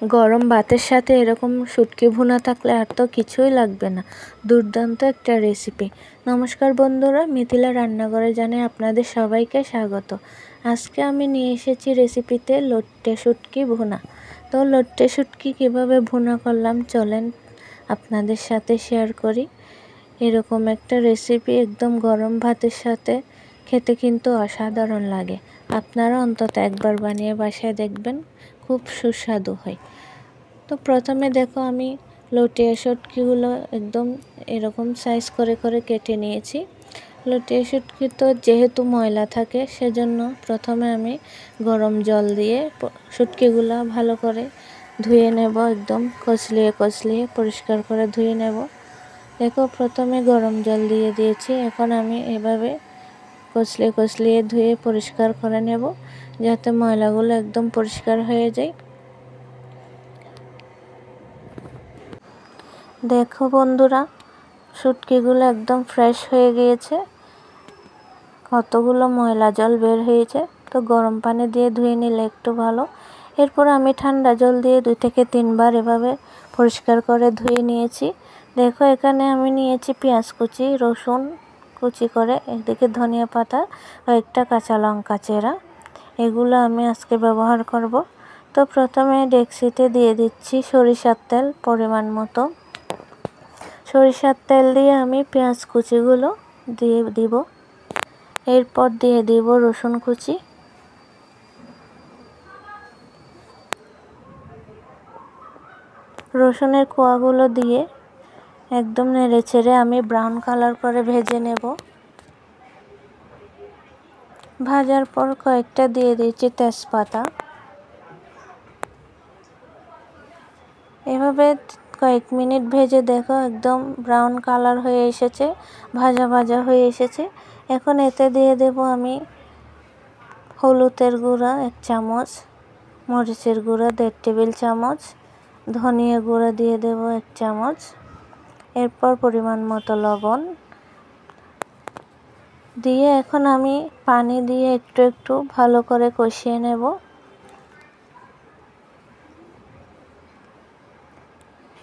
গরম ভাতের সাথে এরকম শুটকি ভুনা থাকলে আর তো কিছুই লাগবে না। দুর্দান্ত একটা রেসিপি। নমস্কার বন্ধুরা, মিথিলা রান্নাঘরে জানাই আপনাদের সবাইকে স্বাগত। আজকে আমি নিয়ে এসেছি রেসিপিতে লট্টে শুটকি ভুনা। তো লট্টে শুটকি কীভাবে ভুনা করলাম চলেন আপনাদের সাথে শেয়ার করি। এরকম একটা রেসিপি একদম গরম ভাতের সাথে খেতে কিন্তু অসাধারণ লাগে। আপনারা অন্তত একবার বানিয়ে বাসায় দেখবেন, খুব সুস্বাদু হয়। তো প্রথমে দেখো আমি লটিয়া শুটকিগুলো একদম এরকম সাইজ করে করে কেটে নিয়েছি। লটিয়া শুটকি তো যেহেতু ময়লা থাকে সেজন্য প্রথমে আমি গরম জল দিয়ে শুটকিগুলো ভালো করে ধুয়ে নেব, একদম কচলিয়ে পরিষ্কার করে ধুয়ে নেব। দেখো প্রথমে গরম জল দিয়ে দিয়েছি, এখন আমি এভাবে কচলিয়ে ধুয়ে পরিষ্কার করে নেব যাতে ময়লাগুলো একদম পরিষ্কার হয়ে যায়। দেখো বন্ধুরা, শুটকিগুলো একদম ফ্রেশ হয়ে গিয়েছে, কতগুলো ময়লা জল বের হয়েছে। তো গরম পানি দিয়ে ধুয়ে নিলে একটু ভালো। এরপর আমি ঠান্ডা জল দিয়ে 2 থেকে 3 বার এভাবে পরিষ্কার করে ধুয়ে নিয়েছি। দেখো এখানে আমি নিয়েছি পেঁয়াজ কুচি, রসুন কুচি করে, একদিকে ধনিয়া পাতা, কয়েকটা কাঁচা লঙ্কা চেরা। এগুলো আমি আজকে ব্যবহার করব। তো প্রথমে ডেকচিতে দিয়ে দিচ্ছি সরিষার তেল পরিমাণ মতো। সরিষার তেল দিয়ে আমি পেঁয়াজ কুচিগুলো দিয়ে দিব। এরপর দিয়ে দিব রসুন কুচি, রসুনের কোয়াগুলো দিয়ে একদম নেড়েচেড়ে আমি ব্রাউন কালার করে ভেজে নেব। ভাজার পর কয়েকটা দিয়ে দিচ্ছি তেজপাতা। এভাবে কয়েক মিনিট ভেজে দেখো একদম ব্রাউন কালার হয়ে এসেছে, ভাজা হয়ে এসেছে। এখন এতে দিয়ে দেব আমি হলুদের গুঁড়া 1 চামচ, মরিচের গুঁড়া 1.5 টেবিল চামচ, ধনিয়া গুঁড়া দিয়ে দেব 1 চামচ। এরপর পরিমাণ মতো লবণ দিয়ে এখন আমি পানি দিয়ে একটু ভালো করে কষিয়ে নেব।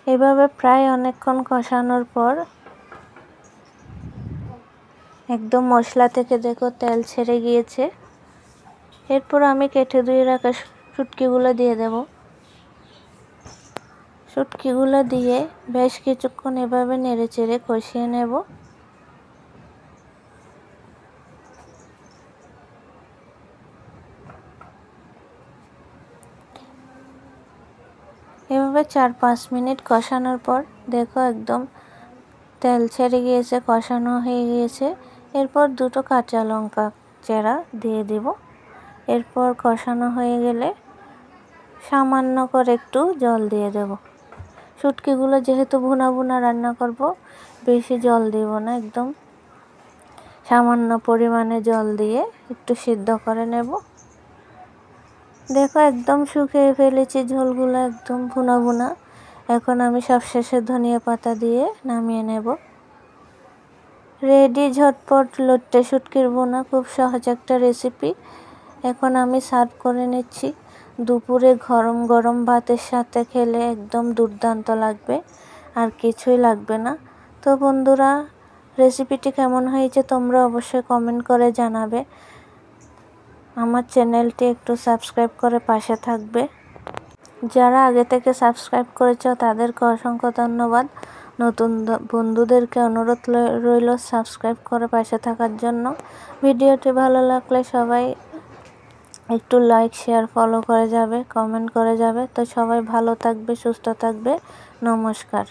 এভাবে প্রায় অনেকক্ষণ কষানোর পর একদম মশলা থেকে দেখো তেল ছেড়ে গিয়েছে। এরপর আমি কেটে ধুয়ে রাখা শুটকিগুলো দিয়ে দেব। শুটকিগুলো দিয়ে বেশ কিছুক্ষণ এভাবে নেড়েচেড়ে কষিয়ে নেব। এভাবে 4-5 মিনিট কষানোর পর দেখো একদম তেল ছেড়ে গিয়েছে, কষানো হয়ে গিয়েছে। এরপর 2টো কাঁচা লঙ্কা চেরা দিয়ে দিব। এরপর কষানো হয়ে গেলে সামান্য করে একটু জল দিয়ে দেব। শুটকিগুলো যেহেতু ভুনা রান্না করব, বেশি জল দিব না, একদম সামান্য পরিমাণে জল দিয়ে একটু সিদ্ধ করে নেব। দেখো একদম শুকিয়ে ফেলেছি ঝোলগুলো, একদম ভুনা। এখন আমি সবশেষে ধনিয়া পাতা দিয়ে নামিয়ে নেব। রেডি ঝটপট লট্টে শুটকির ভুনা, খুব সহজ একটা রেসিপি। এখন আমি সার্ভ করে নিচ্ছি। দুপুরে গরম ভাতের সাথে খেলে একদম দুর্দান্ত লাগবে, আর কিছুই লাগবে না। তো বন্ধুরা, রেসিপিটি কেমন হয়েছে তোমরা অবশ্যই কমেন্ট করে জানাবে। আমার চ্যানেলটি একটু সাবস্ক্রাইব করে পাশে থাকবে। যারা আগে থেকে সাবস্ক্রাইব করেছো তাদেরকে অসংখ্য ধন্যবাদ। নতুন বন্ধুদেরকে অনুরোধ রইল সাবস্ক্রাইব করে পাশে থাকার জন্য। ভিডিওটি ভালো লাগলে সবাই একটু লাইক, শেয়ার, ফলো করে যাবে, কমেন্ট করে যাবে। তো সবাই ভালো থাকবে, সুস্থ থাকবে। নমস্কার।